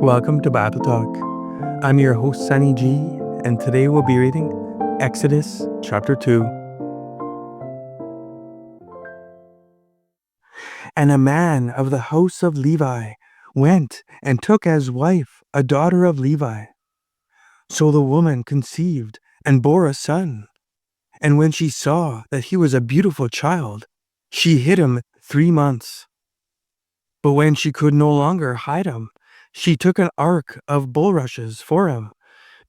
Welcome to Bible Talk. I'm your host, Sonny G, and today we'll be reading Exodus chapter 2. And a man of the house of Levi went and took as wife a daughter of Levi. So the woman conceived and bore a son. And when she saw that he was a beautiful child, she hid him 3 months. But when she could no longer hide him, she took an ark of bulrushes for him,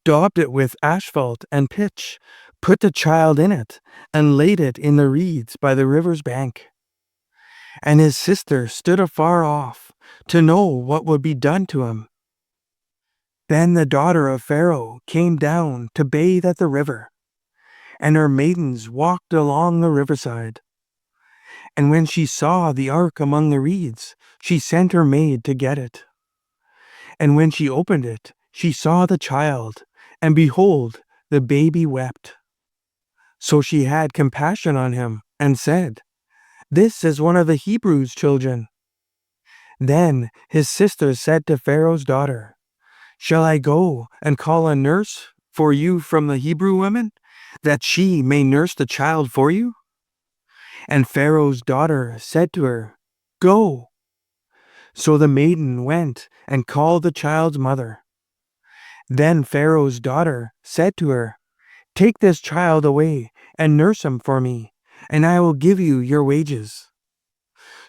daubed it with asphalt and pitch, put the child in it, and laid it in the reeds by the river's bank. And his sister stood afar off to know what would be done to him. Then the daughter of Pharaoh came down to bathe at the river, and her maidens walked along the riverside. And when she saw the ark among the reeds, she sent her maid to get it. And when she opened it, she saw the child, and behold, the baby wept. So she had compassion on him, and said, "This is one of the Hebrews' children." Then his sister said to Pharaoh's daughter, "Shall I go and call a nurse for you from the Hebrew women, that she may nurse the child for you?" And Pharaoh's daughter said to her, "Go." So the maiden went and called the child's mother. Then Pharaoh's daughter said to her, "Take this child away and nurse him for me, and I will give you your wages."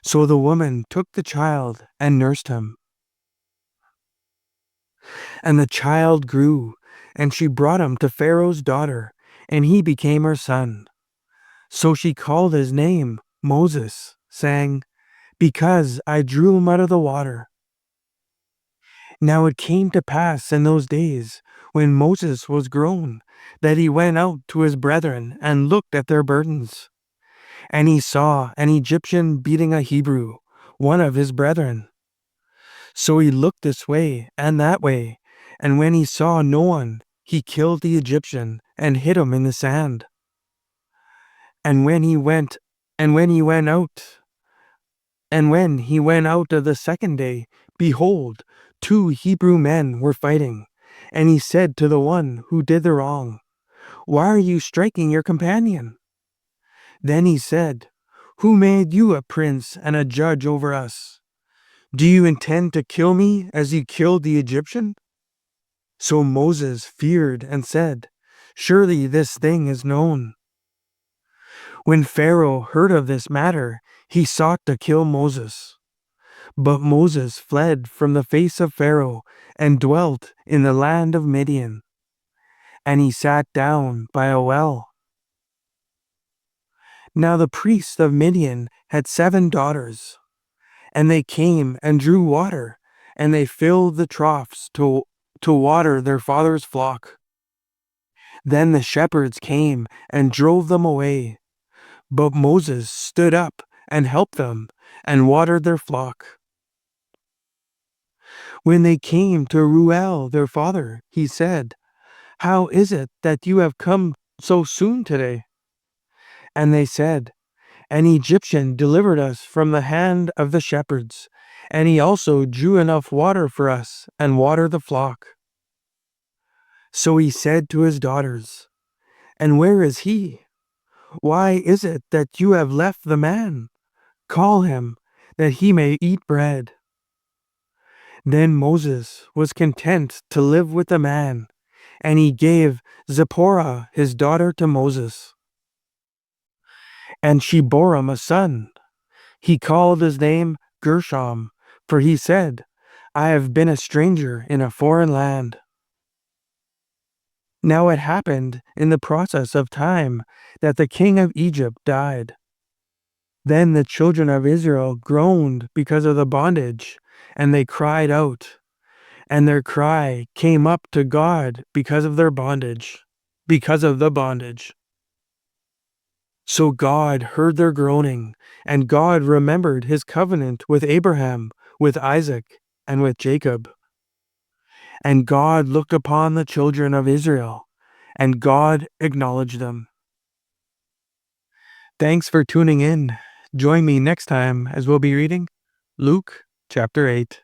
So the woman took the child and nursed him. And the child grew, and she brought him to Pharaoh's daughter, and he became her son. So she called his name Moses, saying, "Because I drew him out of the water." Now it came to pass in those days, when Moses was grown, that he went out to his brethren and looked at their burdens. And he saw an Egyptian beating a Hebrew, one of his brethren. So he looked this way and that way, and when he saw no one, he killed the Egyptian and hid him in the sand. And when he went out of the second day, behold, 2 Hebrew men were fighting. And he said to the one who did the wrong, "Why are you striking your companion?" Then he said, "Who made you a prince and a judge over us? Do you intend to kill me as you killed the Egyptian?" So Moses feared and said, "Surely this thing is known." When Pharaoh heard of this matter, he sought to kill Moses. But Moses fled from the face of Pharaoh and dwelt in the land of Midian. And he sat down by a well. Now the priest of Midian had 7 daughters, and they came and drew water, and they filled the troughs to water their father's flock. Then the shepherds came and drove them away. But Moses stood up and helped them and watered their flock. When they came to Reuel their father, he said, "How is it that you have come so soon today?" And they said, "An Egyptian delivered us from the hand of the shepherds, and he also drew enough water for us and watered the flock." So he said to his daughters, "And where is he? Why is it that you have left the man? Call him, that he may eat bread." Then Moses was content to live with the man, and he gave Zipporah his daughter to Moses. And she bore him a son. He called his name Gershom, for he said, "I have been a stranger in a foreign land." Now it happened in the process of time that the king of Egypt died. Then the children of Israel groaned because of the bondage, and they cried out, and their cry came up to God because of their bondage, because of the bondage. So God heard their groaning, and God remembered his covenant with Abraham, with Isaac, and with Jacob. And God looked upon the children of Israel, and God acknowledged them. Thanks for tuning in. Join me next time as we'll be reading Luke chapter 8.